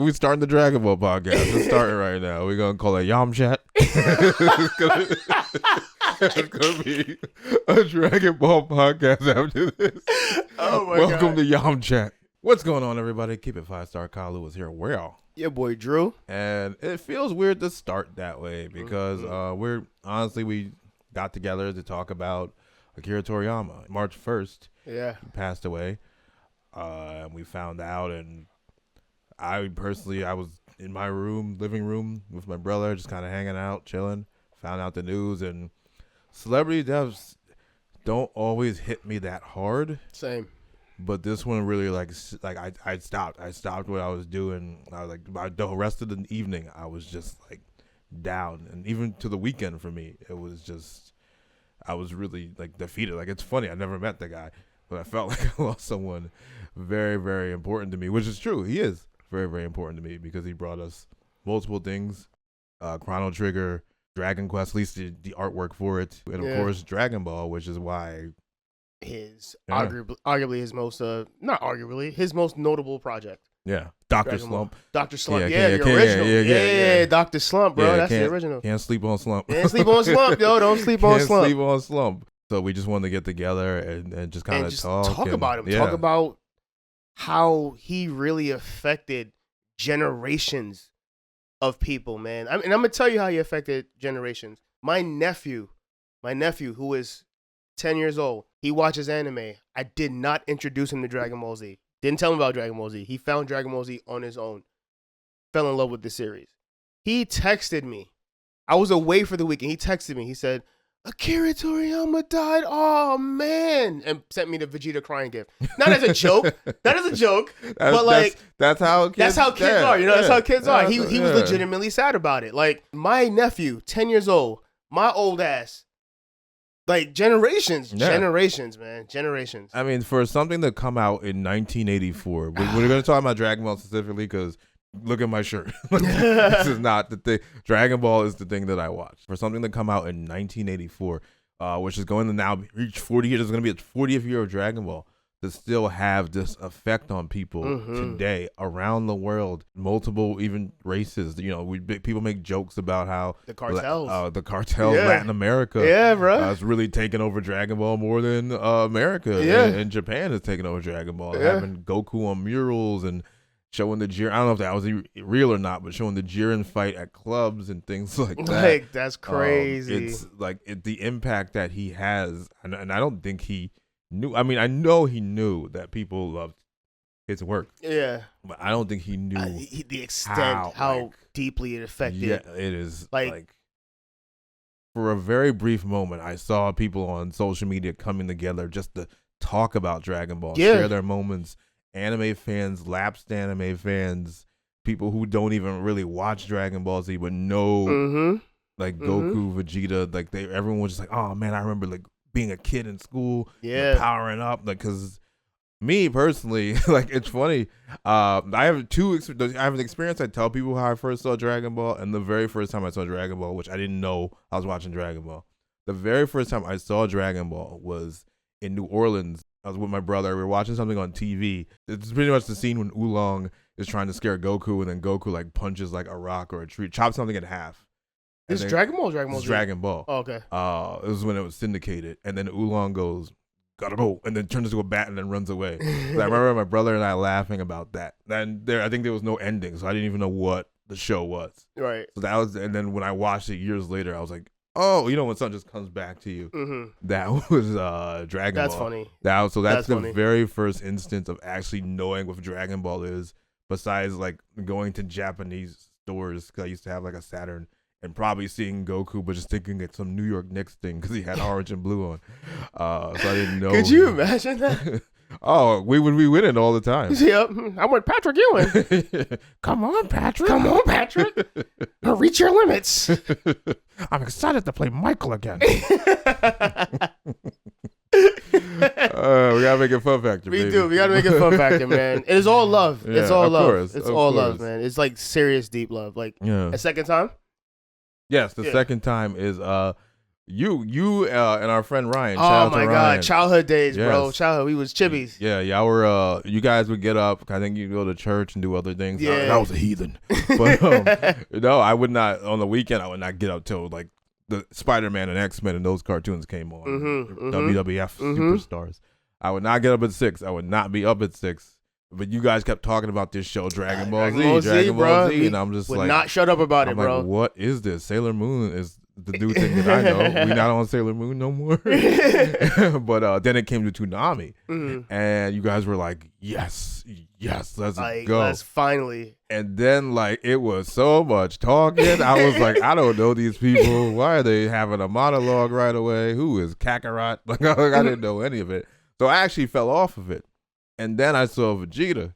we starting the Dragon Ball podcast. It's starting right now. We're gonna call it Yamchat. It's gonna be a Dragon Ball podcast after this. Oh my Welcome God. to Yamchat. What's going on, everybody? Keep it 5-star. Kalu is here. Well, Your boy Drew. and it feels weird to start that way because we got together to talk about Akira Toriyama. March 1st, Yeah. he passed away. And we found out, and I was in my living room with my brother, just kind of hanging out, chilling. Found out the news, and celebrity deaths don't always hit me that hard. Same. But this one really I stopped. I stopped what I was doing. I was like, by the rest of the evening, I was just like down, and even to the weekend for me, it was just I was really like defeated. Like, it's funny, I never met the guy, but I felt like I lost someone very, very important to me, which is true. He is very, very important to me because he brought us multiple things: Chrono Trigger, Dragon Quest, at least the artwork for it, and of course Dragon Ball, which is why arguably his most not arguably his most notable project. Yeah, Dr. Dragon Ball. Slump. Dr. Slump. Yeah, The original. yeah. Dr. Slump, bro. Yeah, That's the original. Can't sleep on Slump. Can't sleep on Slump, yo. Don't sleep on Can't Slump. sleep on Slump. So we just wanted to get together and just kind of talk about him. Yeah. Talk about how he really affected generations of people, man. And I'm gonna tell you how he affected generations. My nephew, who is 10 years old, he watches anime. I did not introduce him to Dragon Ball Z. Didn't tell him about Dragon Ball Z. He found Dragon Ball Z on his own. Fell in love with the series. He texted me. I was away for the weekend. He texted me. He said, Akira Toriyama died. Oh, man. And sent me the Vegeta crying gift. Not as a joke. Not as a joke. But like, that's how kids are. You know, that's how kids are. He was yeah. legitimately sad about it. Like, my nephew, 10 years old, my old ass, like, generations, man. Generations. I mean, for something to come out in 1984, we're going to talk about Dragon Ball specifically because look at my shirt. This is not the thing. Dragon Ball is the thing that I watch. For something to come out in 1984, which is going to now reach 40 years, it's going to be the 40th year of Dragon Ball, to still have this effect on people today around the world, multiple even races. You know, people make jokes about how the cartels, Latin America, bro, is really taking over Dragon Ball more than America. And Japan is taking over Dragon Ball, having Goku on murals and showing the Jiren. I don't know if that was real or not, but showing the Jiren fight at clubs and things like that. Like, that's crazy. It's like the impact that he has, and I don't think he knew. I mean, I know he knew that people loved his work. Yeah, but I don't think he knew the extent how deeply it affected. Yeah, it is like for a very brief moment, I saw people on social media coming together just to talk about Dragon Ball, share their moments. Anime fans, lapsed anime fans, people who don't even really watch Dragon Ball Z but know like Goku, Vegeta, like everyone was just like, oh man, I remember like being a kid in school, powering up, like, because me personally, like, it's funny. I have an experience. I tell people how I first saw Dragon Ball, and the very first time I saw Dragon Ball, which I didn't know I was watching Dragon Ball. The very first time I saw Dragon Ball was in New Orleans. I was with my brother. We were watching something on TV. It's pretty much the scene when Oolong is trying to scare Goku, and then Goku like punches like a rock or a tree, chops something in half. This is Dragon Ball or Dragon Ball Z? Dragon Ball. Oh, okay. It was when it was syndicated, and then Oolong goes, gotta go, and then turns into a bat and then runs away. So I remember my brother and I laughing about that. And I think there was no ending, so I didn't even know what the show was. Right. So that was, and then when I watched it years later, I was like, oh, you know, when something just comes back to you. That was Dragon Ball. That's funny. That's the funny. very first instance of actually knowing what Dragon Ball is, besides like going to Japanese stores, because I used to have like a Saturn, and probably seeing Goku, but just thinking it's some New York Knicks thing because he had orange and blue on. So I didn't know. Could you imagine that? Oh, we would be winning all the time. Yep. I want Patrick Ewing. Come on, Patrick. Come on, Patrick. Reach your limits. I'm excited to play Michael again. We gotta make it fun factor. We do. We gotta make it fun factor, man. It is all love. Yeah, it's all love. Course, it's all course. love, man. It's like serious, deep love. Like a second time. Yes, the second time is You and our friend Ryan. Oh my God, childhood days, bro. Childhood, we was chibbies. Yeah, y'all were. You guys would get up. I think you go to church and do other things. Yeah, I was a heathen. But no, I would not. On the weekend, I would not get up till like the Spider-Man and X-Men and those cartoons came on. WWF superstars. I would not get up at 6. I would not be up at 6. But you guys kept talking about this show, Dragon Ball Z, and I'm just like, not shut up about it, bro. Like, what is this? Sailor Moon is the new thing that I know. We not on Sailor Moon no more. But then it came to Toonami, and you guys were like, yes, let's go. Let's finally. And then like it was so much talking. I was like, I don't know these people. Why are they having a monologue right away? Who is Kakarot? Like I didn't know any of it. So I actually fell off of it. And then I saw Vegeta.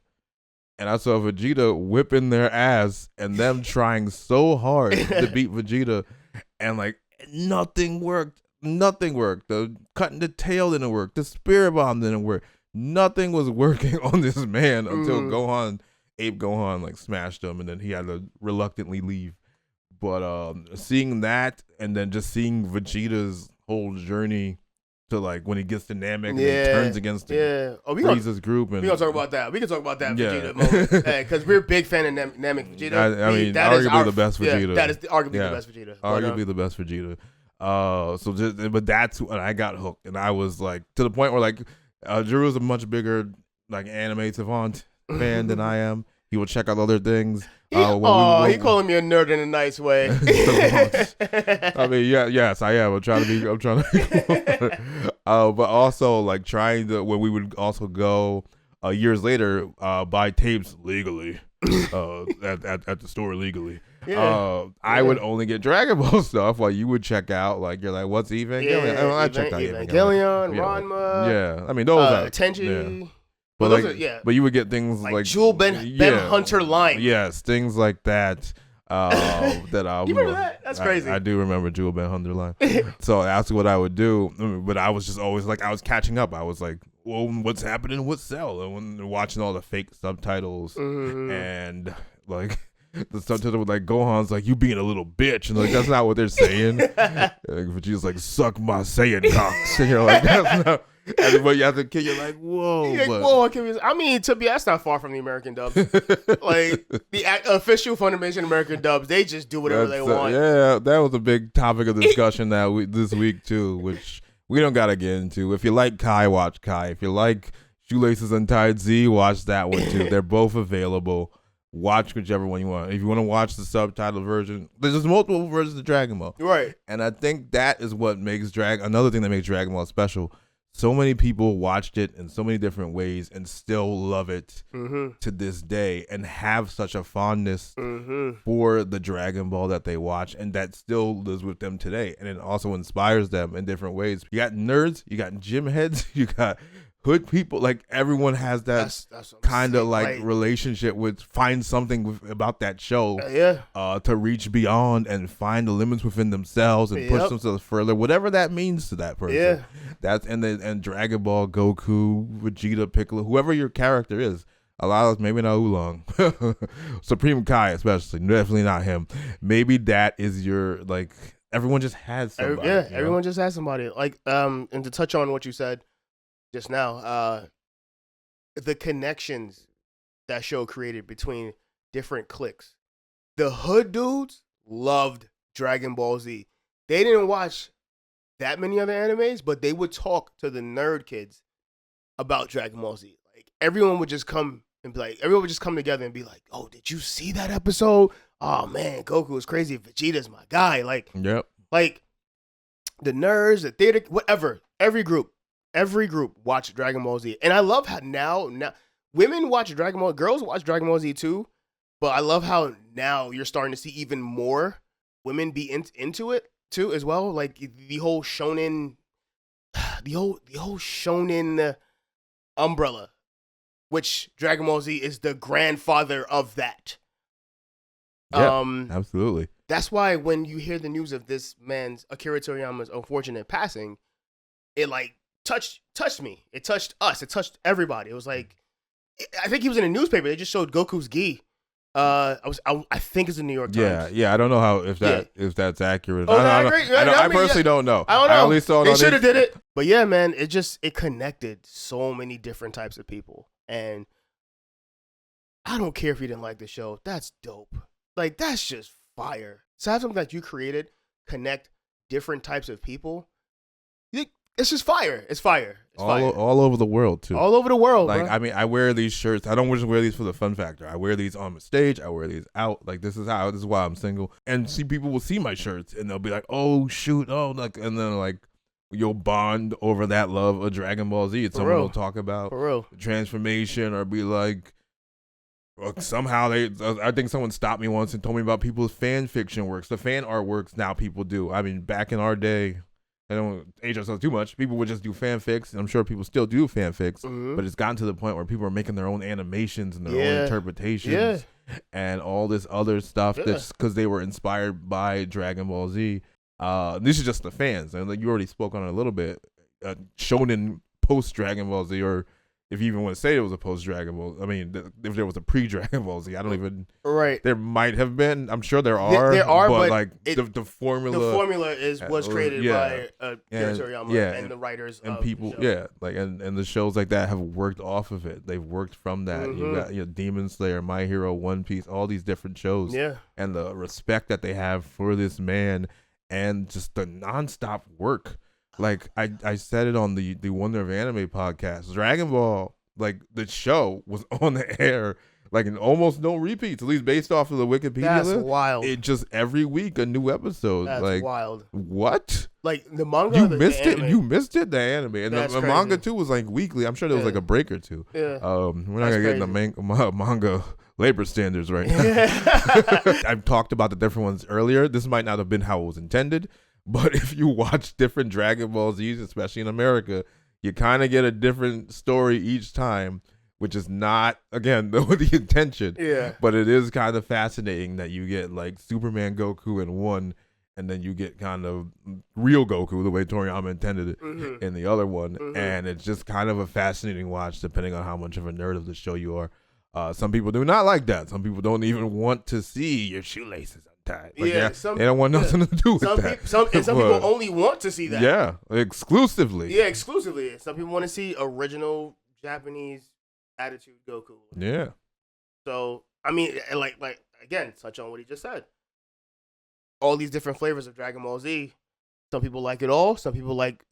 And I saw Vegeta whipping their ass and them trying so hard to beat Vegeta. And like nothing worked. Nothing worked. The cutting the tail didn't work. The spirit bomb didn't work. Nothing was working on this man until Ape Gohan like smashed him, and then he had to reluctantly leave. But seeing that and then just seeing Vegeta's whole journey to like when he gets to Namek and he turns against Frieza's group. And we gonna talk about that. We can talk about that Vegeta moment because we're a big fan of Namek Vegeta. I mean, that arguably the best Vegeta. Yeah, that is arguably the best Vegeta. Arguably the best Vegeta. But that's when I got hooked, and I was like to the point where like Drew is a much bigger like anime savant fan than I am. He will check out other things. He calling me a nerd in a nice way. I mean, yes, I am. I'm trying to be but also like trying to when we would also go years later buy tapes legally at the store legally. I would only get Dragon Ball stuff while you would check out like you're like what's Evangelion? I checked out Evangelion, Ranma. Yeah, I mean those are Tenchi. Yeah. But you would get things like Jewel Ben Hunter line. Yes, things like that. That I you remember that? That's crazy. I do remember Jewel Ben Hunter line. So that's what I would do. But I was just always like I was catching up. I was like, well, what's happening with Cell? And when watching all the fake subtitles and like the subtitle with like Gohan's like you being a little bitch and like that's not what they're saying. But she's like suck my Saiyan cocks. And you're like that's not. But you have to kid, you're like, whoa. I mean, to be that's not far from the American dubs. Like the official Funimation American dubs, they just do whatever they want. Yeah, that was a big topic of discussion this week too, which we don't gotta get into. If you like Kai, watch Kai. If you like Shoelaces Untied Z, watch that one too. They're both available. Watch whichever one you want. If you want to watch the subtitle version, there's just multiple versions of Dragon Ball. Right. And I think that is what makes another thing that makes Dragon Ball special. So many people watched it in so many different ways and still love it to this day and have such a fondness for the Dragon Ball that they watch and that still lives with them today. And it also inspires them in different ways. You got nerds, you got gym heads, you got hood people. Like everyone has that kind of like relationship with find something about that show to reach beyond and find the limits within themselves and push themselves further, whatever that means to that person. Yeah. That's and Dragon Ball, Goku, Vegeta, Piccolo, whoever your character is. A lot of us, maybe not Oolong, Supreme Kai especially, definitely not him. Maybe that is your like. Everyone just has somebody. Everyone just has somebody. Like and to touch on what you said just now, the connections that show created between different cliques. The hood dudes loved Dragon Ball Z. They didn't watch that many other animes, but they would talk to the nerd kids about Dragon Ball Z. Like everyone would just come and be like, everyone would just come together and be like, "Oh, did you see that episode? Oh man, Goku was crazy. Vegeta's my guy." Like, like the nerds, the theater, whatever. Every group watched Dragon Ball Z, and I love how now women watch Dragon Ball, girls watch Dragon Ball Z too. But I love how now you're starting to see even more women be into it too as well. Like the whole shonen, the whole shonen umbrella, which Dragon Ball Z is the grandfather of that. Yeah, absolutely. That's why when you hear the news of this man's Akira Toriyama's unfortunate passing, it like touched me. It touched us. It touched everybody. It was like I think he was in a newspaper. They just showed Goku's gi I think it's the New York Times. Yeah. I don't know if that's accurate. Oh, I personally don't know. I don't know. I only saw they should have did it, but yeah, man, it connected so many different types of people, and I don't care if you didn't like the show. That's dope. Like that's just fire. So have something that you created connect different types of people. It's just fire. It's fire. It's fire. All over the world too. All over the world. Like bro. I mean, I wear these shirts. I don't just wear these for the fun factor. I wear these on the stage. I wear these out. Like this is why I'm single. And see, people will see my shirts and they'll be like, "Oh shoot, oh," like, and then like you'll bond over that love of Dragon Ball Z. And someone will talk about transformation or be like, somehow I think someone stopped me once and told me about people's fan fiction works, the fan artworks now people do. I mean, back in our day, I don't age ourselves too much. People would just do fanfics, and I'm sure people still do fanfics, but it's gotten to the point where people are making their own animations and their own interpretations and all this other stuff that's because they were inspired by Dragon Ball Z. This is just the fans, and like you already spoke on it a little bit. Shonen post Dragon Ball Z, or if you even want to say it was a post Dragon Ball, I mean, if there was a pre Dragon Ball Z, I don't even. Right. There might have been. I'm sure there are. There are, but like the formula. The formula was created by Akira Toriyama and the writers and people. Like and the shows like that have worked off of it. They've worked from that. You got Demon Slayer, My Hero, One Piece, all these different shows. Yeah. And the respect that they have for this man, and just the nonstop work. Like I said it on the Wonder of Anime podcast. Dragon Ball, like the show was on the air, like in almost no repeats, at least based off of the Wikipedia. That's wild. It just every week a new episode. That's like wild. What? Like the manga, you missed it. You missed it. The anime and the manga too was like weekly. I'm sure there was like a break or two. Yeah. We're not gonna get in the manga labor standards right now. I've talked about the different ones earlier. This might not have been how it was intended. But if you watch different Dragon Ball Z's, especially in America, you kind of get a different story each time, which is not, again, the intention. Yeah. But it is kind of fascinating that you get like Superman Goku in one, and then you get kind of real Goku, the way Toriyama intended it, in the other one. And it's just kind of a fascinating watch, depending on how much of a nerd of the show you are. Some people do not like that. Some people don't even want to see your shoelaces. Like they don't want nothing to do with that. Some people only want to see that. Yeah, exclusively. Yeah, exclusively. Some people want to see original Japanese attitude Goku. Yeah. So I mean, like again, touch on what he just said. All these different flavors of Dragon Ball Z. Some people like it all. Some people like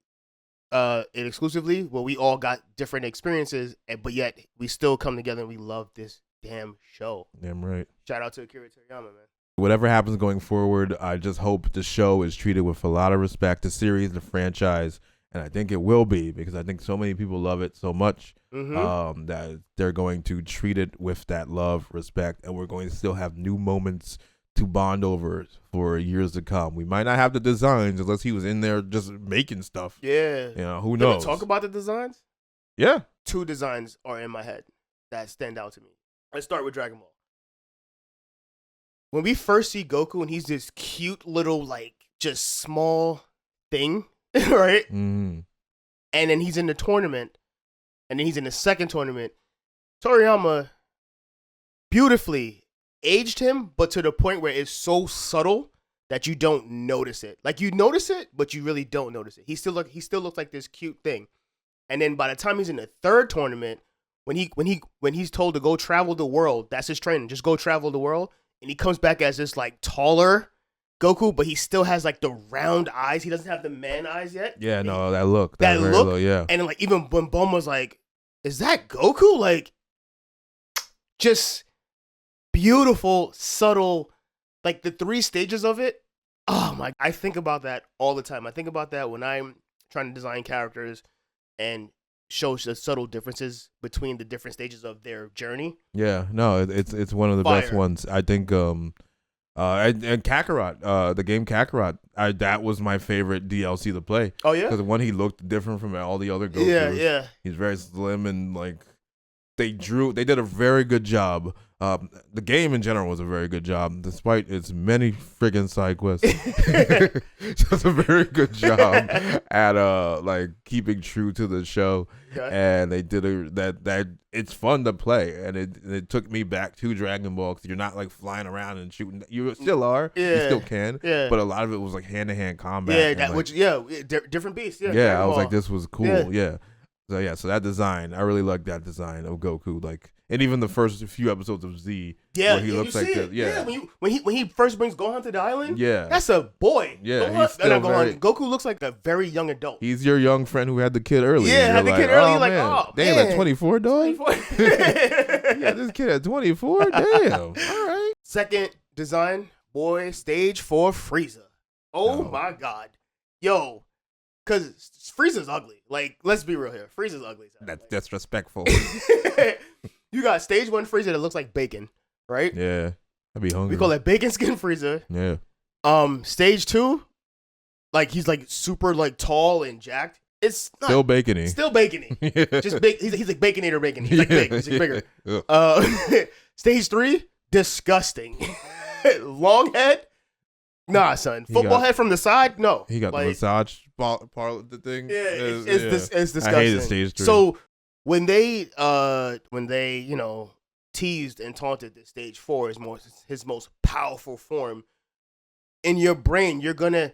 it exclusively. Well, we all got different experiences, but yet we still come together and we love this damn show. Damn right. Shout out to Akira Toriyama, man. Whatever happens going forward, I just hope the show is treated with a lot of respect, the series, the franchise, and I think it will be, because I think so many people love it so much that they're going to treat it with that love, respect, and we're going to still have new moments to bond over for years to come. We might not have the designs unless he was in there just making stuff. Yeah. You know, who knows? Can we talk about the designs? Yeah. 2 designs are in my head that stand out to me. Let's start with Dragon Ball. When we first see Goku and he's this cute little, like, just small thing, right? And then he's in the tournament, and then he's in the second tournament. Toriyama beautifully aged him, but to the point where it's so subtle that you don't notice it. Like, you notice it, but you really don't notice it. He still looks like this cute thing. And then by the time he's in the third tournament, when he's told to go travel the world, that's his training. Just go travel the world. And he comes back as this like taller Goku, but he still has like the round eyes. He doesn't have the man eyes yet. Yeah, no, that look. Yeah. And like even when Bulma's like, is that Goku? Like, just beautiful, subtle, like the 3 stages of it. Oh my, I think about that all the time. I think about that when I'm trying to design characters and shows the subtle differences between the different stages of their journey. Yeah, no, it's one of the best ones. I think and Kakarot, the game Kakarot, that was my favorite DLC to play. Oh yeah, because one, he looked different from all the other Gokus. Yeah. He's very slim, and like they did a very good job The game in general was a very good job, despite its many friggin' side quests. It was a very good job at like keeping true to the show, and they did that. It's fun to play, and it took me back to Dragon Ball because you're not like flying around and shooting. You still are, you still can, but a lot of it was like hand to hand combat. Different beasts. I was like, this was cool. So that design, I really like that design of Goku. Like, and even the first few episodes of Z, where he looks like when he first brings Gohan to the island, that's a boy. Goku looks like a very young adult. He's your young friend who had the kid early. Had the kid early. Like, oh damn, at 24, dog. This kid at 24. Damn. All right. Second design, boy, stage 4 Frieza. Oh my God, yo. Because Frieza's ugly. Like, let's be real here. Frieza's ugly. That's disrespectful. You got stage 1 Frieza that looks like bacon, right? Yeah. I'd be hungry. We call it bacon skin Frieza. Yeah. Stage 2, like, he's like super like tall and jacked. It's not, still bacony. Still bacony. Just big. He's like Baconator bacon. He's like big. He's like bigger. Stage 3, disgusting. Long head. Nah, son. Football head from the side? No. He got the massage part of the thing. Yeah, it's disgusting. I hated stage 3. So when they teased and taunted that stage 4 is his most powerful form, in your brain you're gonna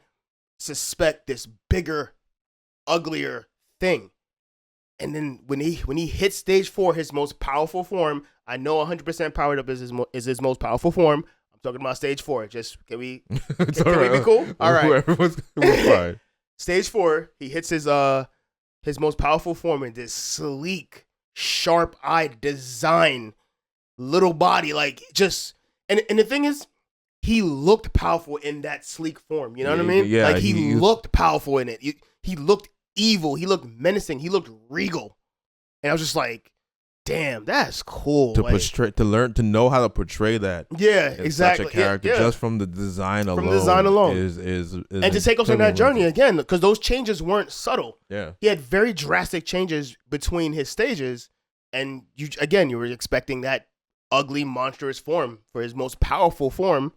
suspect this bigger, uglier thing. And then when he hits stage 4, his most powerful form, I know 100% powered up is his most powerful form. Talking about stage 4. Just can we be cool? All right. We're fine. Stage 4, he hits his most powerful form in this sleek, sharp-eyed design, little body, like just and the thing is, he looked powerful in that sleek form. You know what I mean? Yeah. Like he looked powerful in it. He looked evil. He looked menacing. He looked regal. And I was just like, damn, that's cool. To learn to know how to portray that. Yeah, exactly. Such a character just from the design alone. From the design alone. Is and to take us on that journey again, because those changes weren't subtle. Yeah. He had very drastic changes between his stages, and you were expecting that ugly, monstrous form for his most powerful form,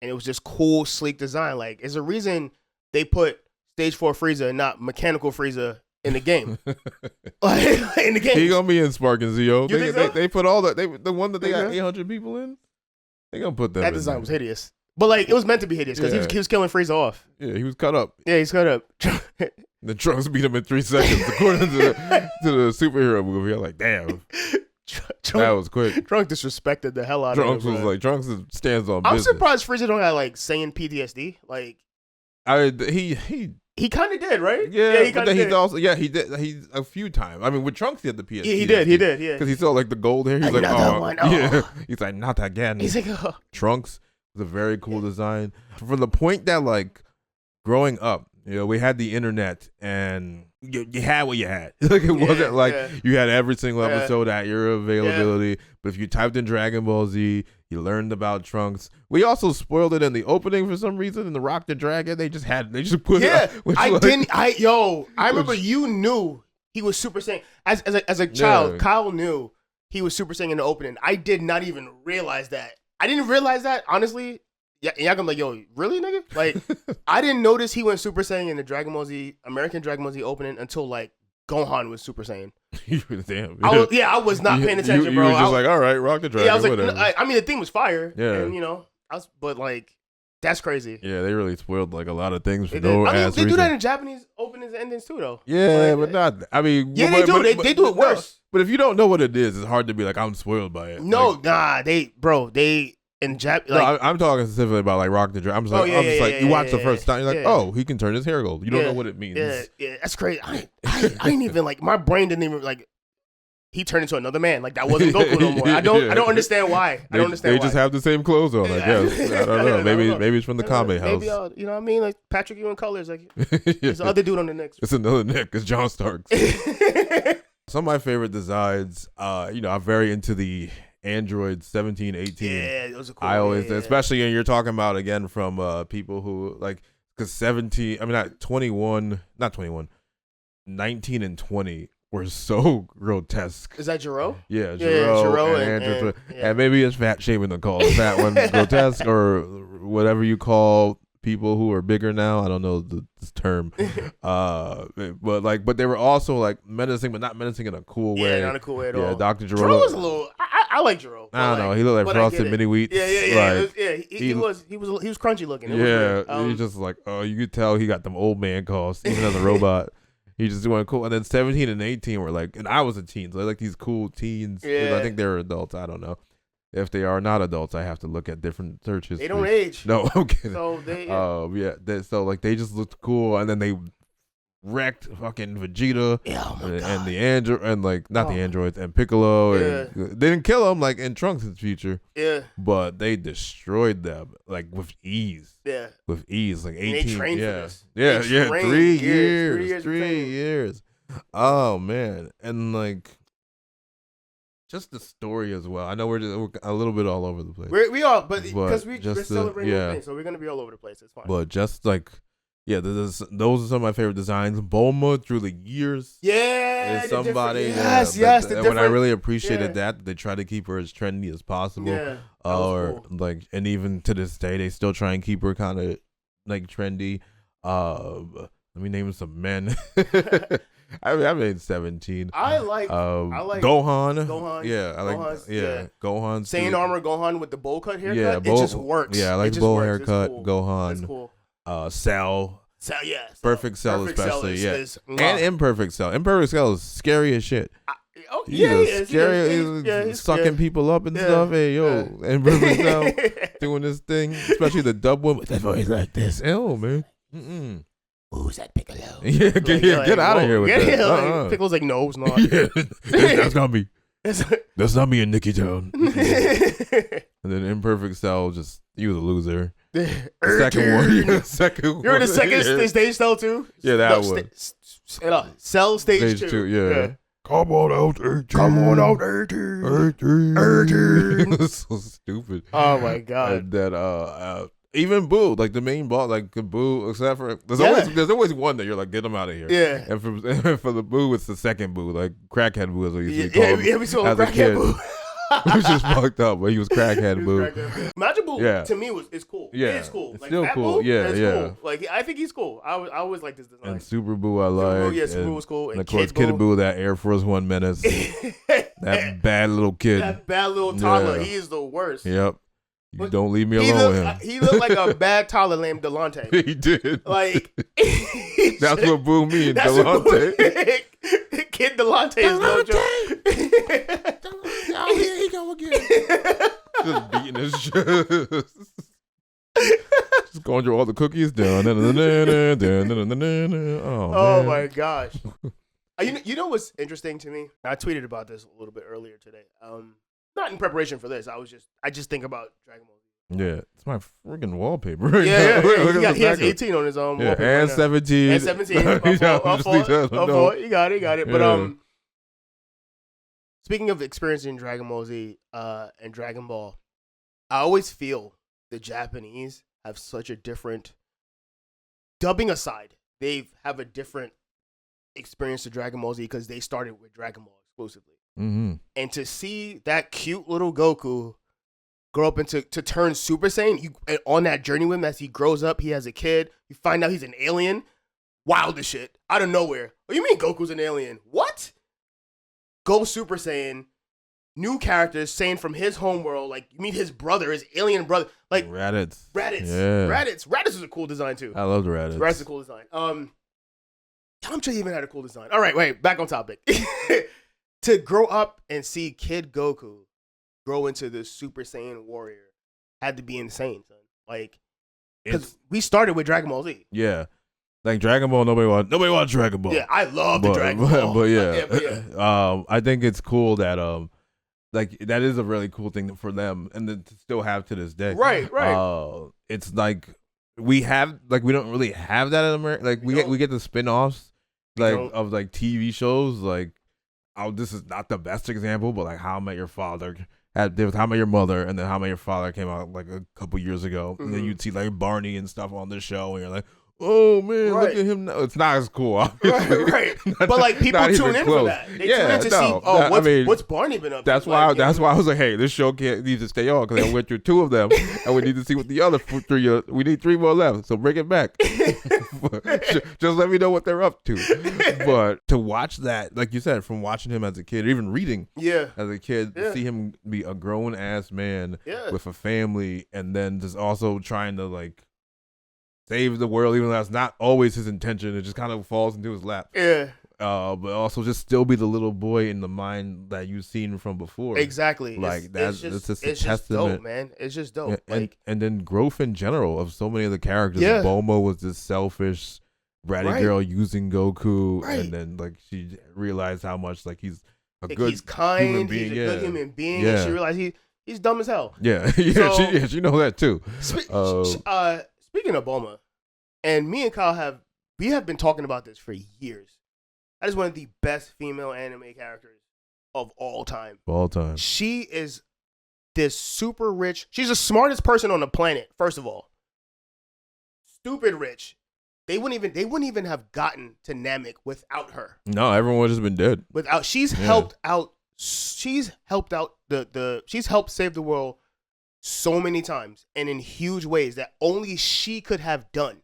and it was just cool, sleek design. Like, there's a reason they put stage 4 Frieza and not mechanical Frieza in the game. In the game. He gonna be in Sparking Zeo. They put all that. The one that they got 800 people in. They gonna put that design was hideous. But like, it was meant to be hideous because he was killing Frieza off. Yeah, he was cut up. Yeah, he's cut up. The Trunks beat him in 3 seconds, according to the superhero movie. I'm like, damn. That was quick. Trunks disrespected the hell out of him. Trunks stands on I'm business. surprised Frieza don't have like Saiyan PTSD. Like, he kind of did, right? Yeah, he kind of did. He did. He a few times. I mean, with Trunks, he had the PTSD. Yeah, he did. Yeah, because he saw like the gold hair. He's like, yeah. He's like, not again. He's like, oh. Trunks was a very cool design. From the point that like growing up, we had the internet and you had what you had. Like it wasn't like you had every single episode at your availability. Yeah. But if you typed in Dragon Ball Z, you learned about Trunks. We also spoiled it in the opening for some reason. In the Rock the Dragon, they just put it. I remember you knew he was Super Saiyan as a child. Yeah. Kyle knew he was Super Saiyan in the opening. I did not even realize that. I didn't realize that, honestly. Yeah, y'all gonna be like, yo, really, nigga? Like, I didn't notice he went Super Saiyan in the American Dragon Ball Z opening until like Gohan was Super Saiyan. Damn. I was not paying attention, bro. You were just like, all right, Rock the Dragon. Yeah, I was like, whatever. I mean, the thing was fire. Yeah, and but like, that's crazy. Yeah, they really spoiled like a lot of things for they reason. do that in Japanese openings and endings too, though. Yeah, but not. I mean, yeah, they do. They do it worse. But if you don't know what it is, it's hard to be like, I'm spoiled by it. No, they. In I'm talking specifically about like Rock the Dragon. You watch the first time, you're like, oh, he can turn his hair gold. You don't know what it means. Yeah, that's crazy. I didn't even like. My brain didn't even like. He turned into another man. Like that wasn't Goku no more. I don't understand why. They just have the same clothes on. I guess. I don't know. Maybe it's from the Kame house. Maybe you know what I mean? Like Patrick Ewing colors. Like there's the other dude on the next. It's another Nick. It's John Starks. Some of my favorite designs. I'm very into the Android 17, 18. Yeah, those are cool. I always, especially when you're talking about again from people who like, because 19 and 20 were were so grotesque. Is that Jiro? Yeah, Jiro and maybe it's fat shaming to call the fat one grotesque or whatever you call people who are bigger now. I don't know this term. But they were also like menacing, but not menacing in a cool way. Yeah, not a cool way at all. Yeah, Dr. Jiro. Jiro was a little. I like Jiro. I don't know. He looked like frosted mini wheats. Yeah. He was crunchy looking. He's just like, oh, you could tell he got them old man calls even as a robot. He's just doing cool. And then 17 and 18 were like, and I was a teen, so I like these cool teens. Yeah. I think they're adults. I don't know. If they are not adults, I have to look at different searches. They don't age. No, I'm kidding. So they just looked cool, and then they wrecked fucking Vegeta and the android and like not the androids and Piccolo. And they didn't kill them like in Trunks' future. Yeah, but they destroyed them like with ease. Yeah, with ease. Like 18. And they trained for this. Yeah. 3 years. 3 years. Oh man, and like. Just the story as well. I know we're a little bit all over the place. We are, but because we're celebrating the thing, so we're gonna be all over the place. It's fine. But just like, those are some of my favorite designs. Bulma through the years. Yeah, is somebody. Yes. When I really appreciated that they try to keep her as trendy as possible. Yeah, or cool. Like, and even to this day, they still try and keep her kind of like trendy. Let me name some men. I made 17. I like Gohan. Yeah, I like Gohan. Saiyan armor Gohan with the bowl cut haircut. Yeah, it just works. Yeah, I like the bowl haircut. Cool. Gohan. That's cool. Cell. Perfect Cell especially. And Imperfect Cell. Imperfect Cell is scary as shit. He's scary. He's sucking people up and stuff. Hey, yo, Imperfect Cell doing this thing, especially the dub one with that voice like this. Oh man. Who's that Piccolo? Yeah, get out of here with that. Piccolo's like, no, it's not. That's not me. That's not me in Nicky Town. And then Imperfect Cell, he was a loser. The second one. You're in the second stage Cell too? Yeah, that one. Cell stage 2. Yeah. Come on out, 18. Come on out, 18. 18. So stupid. Oh my god. And then even Boo, like the main boss, like Boo, except for there's always one that you're like, get him out of here. Yeah. And for the Boo, it's the second Boo, like crackhead Boo, as we used to call him. Yeah, we saw crackhead Boo. Which is fucked up, but he was crackhead Boo. Majin Buu to me is cool. Yeah, it's cool. It's like, still cool. Cool. Like I think he's cool. I always like this design. And Super Boo, I like. Super Boo was cool. And of course, Kid Boo, that Air Force One menace, that bad little kid, that bad little toddler. He is the worst. Yep. You don't leave me alone with him. He looked like a bad toddler named Delonte. He did. Like that's what Boo means, Delonte. Kid Delonte is no joke. Oh, here he go again. Just beating his shit. Just going through all the cookies. Oh my gosh. You know what's interesting to me? I tweeted about this a little bit earlier today. Not in preparation for this. I just think about Dragon Ball. Yeah, it's my freaking wallpaper. Yeah. He has 18 on his own. Yeah, and 17. And 17. You got it. But speaking of experiencing Dragon Ball Z and Dragon Ball, I always feel the Japanese have such a different, dubbing aside, they have a different experience to Dragon Ball Z because they started with Dragon Ball exclusively. Mm-hmm. And to see that cute little Goku grow up to turn Super Saiyan, on that journey with him as he grows up, he has a kid, you find out he's an alien, wild as shit, out of nowhere. Oh, you mean Goku's an alien? What? Go Super Saiyan, new characters, Saiyan from his homeworld, like you meet his brother, his alien brother, like Raditz. Yeah. Raditz is a cool design too. I love the Raditz. Raditz is a cool design. Yamcha even had a cool design. All right, wait, back on topic. To grow up and see Kid Goku grow into the Super Saiyan warrior had to be insane, son. Like, because we started with Dragon Ball Z. Yeah. Like Dragon Ball, nobody watched Dragon Ball. Yeah, I love the Dragon Ball. But yeah. I think it's cool that like that is a really cool thing for them and to still have to this day. Right. It's like we don't really have that in America. Like we get the spin-offs of like TV shows like. This is not the best example, but like How I Met Your Father there was How I Met Your Mother, and then How I Met Your Father came out like a couple years ago, and then you'd see like Barney and stuff on the show, and you're like, oh man, look at him now. It's not as cool, obviously. Right. But like people tune in for that. They tune in to see, what's Barney been up to? That's why I was like, hey, this show needs to stay on because I went through 2 of them, and we need to see what the other 3 are. We need 3 more left, so bring it back. Just let me know what they're up to. But to watch that, like you said, from watching him as a kid, or even reading as a kid, see him be a grown ass man with a family, and then just also trying to like save the world, even though that's not always his intention. It just kind of falls into his lap. Yeah. But also just still be the little boy in the mind that you've seen from before. Exactly. Like that's just a testament. Just dope, man. It's just dope. And then growth in general of so many of the characters. Yeah. Bulma was this selfish bratty girl using Goku, and then like she realized how much like he's a good he's kind, human being. He's a good human being. And she realized he's dumb as hell. Yeah, she know that too. Speaking of Bulma, and me and Kyle have been talking about this for years. That is one of the best female anime characters of all time. She is this super rich. She's the smartest person on the planet. First of all, stupid rich. They wouldn't even have gotten to Namek without her. No, everyone would have just been dead. She's helped out. She's helped out she's helped save the world so many times and in huge ways that only she could have done.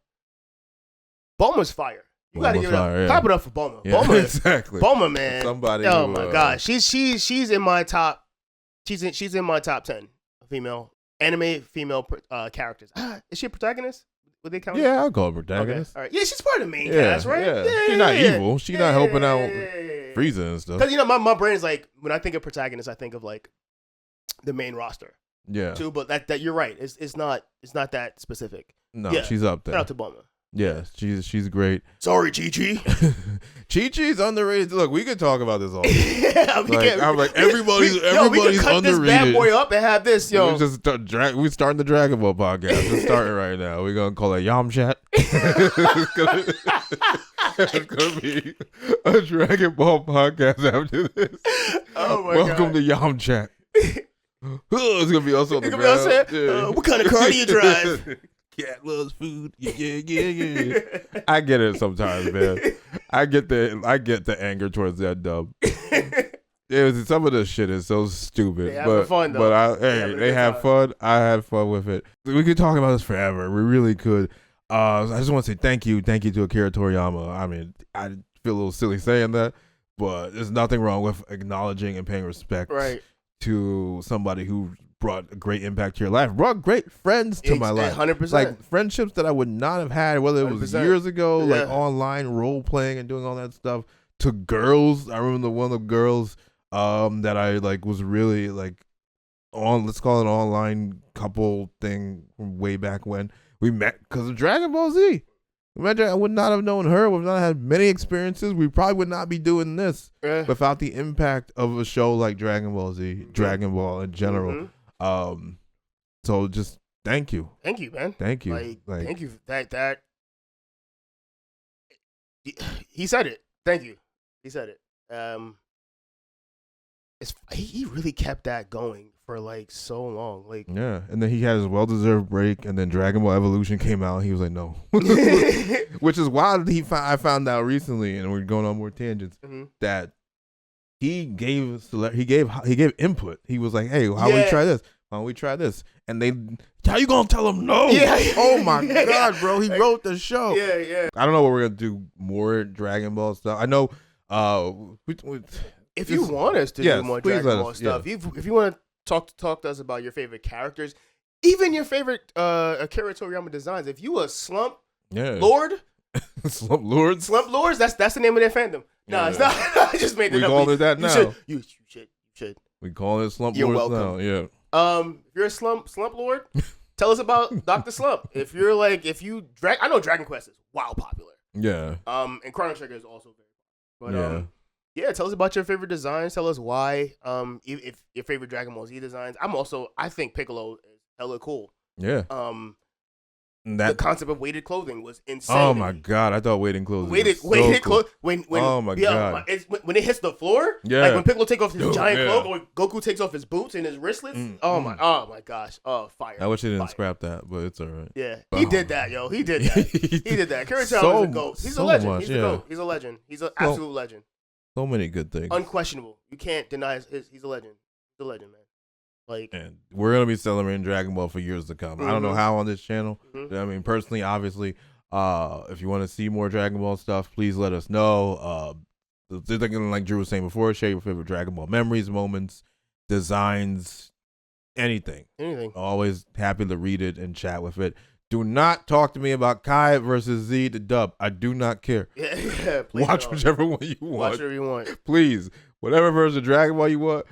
Bulma's fire. You gotta give it up. Clap it up for Bulma. Yeah, Bulma, exactly. Bulma, man. Somebody. Oh my gosh, she's in my top. She's in my top 10 anime female characters. Is she a protagonist? Would they count? Yeah, I'll call her protagonist. Okay. All right. Yeah, she's part of the main cast, right? Yeah. She's not evil. She's not helping out Frieza and stuff. Because my brain is like, when I think of protagonist, I think of like the main roster. Yeah. Too, but that you're right. It's not that specific. No, she's up there. Shout out to Bulma. Yeah, she's great. Sorry, Chi-Chi. Chi-Chi's underrated. Look, we could talk about this all day. I'm like, everybody's we can cut underrated. This bad boy up and have this, yo. We starting the Dragon Ball podcast. We're starting right now. We're gonna call it Yamchat. It's gonna be a Dragon Ball podcast after this. Oh my Welcome God. to Yamchat. It's gonna be also on the ground. What kind of car do you drive? Cat loves food. Yeah. I get it sometimes, man. I get the anger towards that dub. Some of the shit is so stupid. But fun, though. They have fun. I had fun with it. We could talk about this forever. We really could. I just want to say thank you to Akira Toriyama. I mean, I feel a little silly saying that, but there's nothing wrong with acknowledging and paying respect to somebody who brought a great impact to your life, brought great friends to my life. 100%. Like friendships that I would not have had, whether it was 100%. Years ago, like online role playing and doing all that stuff, to girls. I remember one of the girls that I like was really like on, let's call it an online couple thing from way back when we met because of Dragon Ball Z. Imagine I would not have known her, would not have had many experiences. We probably would not be doing this without the impact of a show like Dragon Ball Z, Dragon Ball in general. So just thank you. Thank you, man. Thank you. Like thank you. That he said it. Thank you. He said it. He really kept that going for like so long. Like and then he had his well-deserved break, and then Dragon Ball Evolution came out, and he was like, no, which is wild. I found out recently, and we're going on more tangents that he gave input. He was like, hey, how we try this? Why don't we try this? And how you gonna tell him no? Oh my God, bro, he wrote the show. I don't know what we're gonna do more Dragon Ball stuff. I know. If you want us to do more Dragon Ball stuff, if you want to talk to us about your favorite characters, even your favorite Akira Toriyama designs. If you a Slump Lord, Slump Lords, that's the name of their fandom. No, it's not. I just made it up. We call it that now. You should. We call it Slump You're Lords welcome. now. Yeah. If you're a Slump Lord, tell us about Dr. Slump. I know Dragon Quest is wild popular. Yeah. And Chrono Trigger is also very popular. But tell us about your favorite designs. Tell us why. If your favorite Dragon Ball Z designs. I think Piccolo is hella cool. Yeah. The concept of weighted clothing was insane. Oh my god, I thought weighted clothing. Weighted clothing. When oh my god, when it hits the floor, yeah. Like when Piccolo takes off his giant cloak, or Goku takes off his boots and his wristlets. Oh my gosh, fire! I wish they didn't scrap that, but it's alright. Yeah, he did that, yo. He did that. He did that. Akira Toriyama is a goat. He's a legend. He's a goat. He's a legend. He's an absolute legend. So many good things. Unquestionable. You can't deny he's a legend. He's a legend, man. Like, and we're gonna be celebrating Dragon Ball for years to come. I don't know how on this channel. I mean, personally, obviously, if you want to see more Dragon Ball stuff, please let us know. Like Drew was saying before, share your favorite Dragon Ball memories, moments, designs, anything. Always happy to read it and chat with it. Do not talk to me about Kai versus Z the dub. I do not care. Yeah. Watch whichever one you want. Watch whatever you want. Please, whatever version of Dragon Ball you want.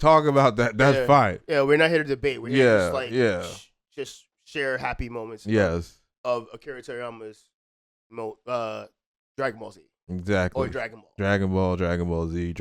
Talk about that. That's fine. Yeah, we're not here to debate. We're here to just share happy moments. Of Akira Toriyama's Dragon Ball Z. Exactly. Or Dragon Ball. Dragon Ball Z,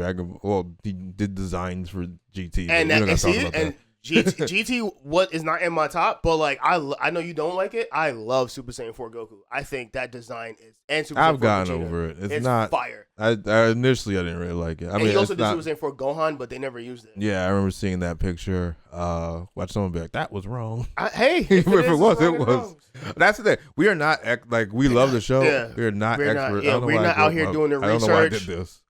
Well, he did designs for GT. And GT what is not in my top, but like I know you don't like it. I love Super Saiyan 4 Goku. I think that design is Super Saiyan 4 I've gotten Vegeta. over it. It's not fire. I initially I didn't really like it. I mean, he also did Super Saiyan 4 Gohan, but they never used it. Yeah, I remember seeing that picture. Watch someone be like, "That was wrong." If it was. Wrong. That's the thing. We are not we love the show. Yeah. We are not experts. We're not out here doing the research. I don't know why I did this.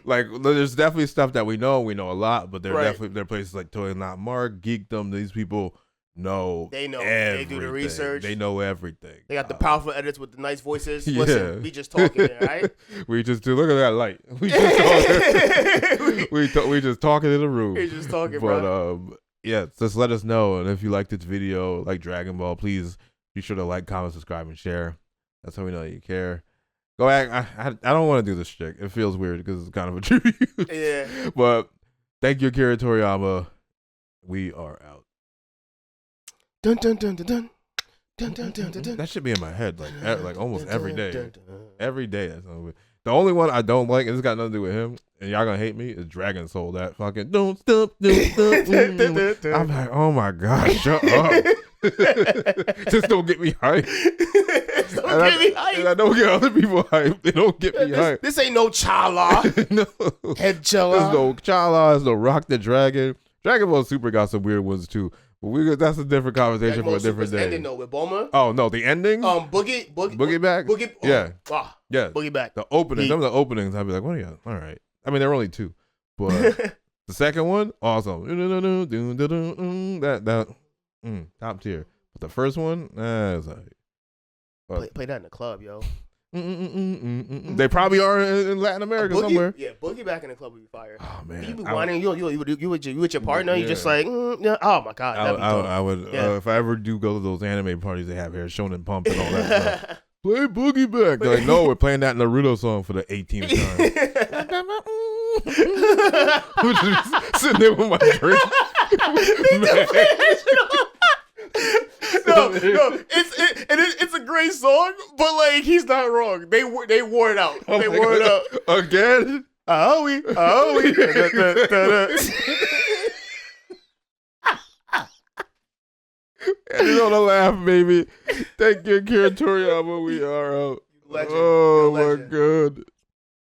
Like there's definitely stuff that we know a lot, but there are places like Toy Not Mark, Geekdom. These people know everything. They do the research, they know everything. They got the powerful edits with the nice voices. Listen, we just talking there, right? We just do. Look at that light. We just talking. we just talking in the room. We just talking, bro. Yeah, just let us know, and if you like this video, like Dragon Ball, please be sure to like, comment, subscribe, and share. That's how we know you care. Go back. I don't want to do this shit. It feels weird because it's kind of a tribute. Yeah. But thank you, Akira Toriyama. We are out. Dun dun dun dun dun. Dun, dun, dun, dun, dun. That should be in my head like almost every day. Every day. The only one I don't like, and it's got nothing to do with him, and y'all gonna hate me, is Dragon Soul. That fucking don't stop. I'm like, oh my god, shut up. Just don't get me hyped. And I don't get other people hyped. They don't get me hyped. This ain't no Chala. No. Head Chala. There's no Chala. There's no Rock the Dragon. Dragon Ball Super got some weird ones too. But that's a different conversation for a different day. Ending though with Bulma. Oh no, the ending. Boogie back. Yeah. Yeah. Boogie back. The opening. Some of the openings, I'd be like, what are you? All right. I mean, there were only two, but the second one, awesome. Top tier. But the first one, it's like, play that in the club, yo. They probably are in Latin America somewhere. Yeah, Boogie back in the club would be fire. Oh man, you be whining, you with your partner. You just like, oh my god. I would if I ever do go to those anime parties they have here, Shonen Pump and all that stuff. Play Boogie back. They're like, no, we're playing that Naruto song for the 18th time. Sitting there with my drink. No, it's a great song, but like he's not wrong. They wore it out. They wore it out again. We. And you know the laugh, baby. Thank you, Akira Toriyama. We are out. Legend. Oh my god.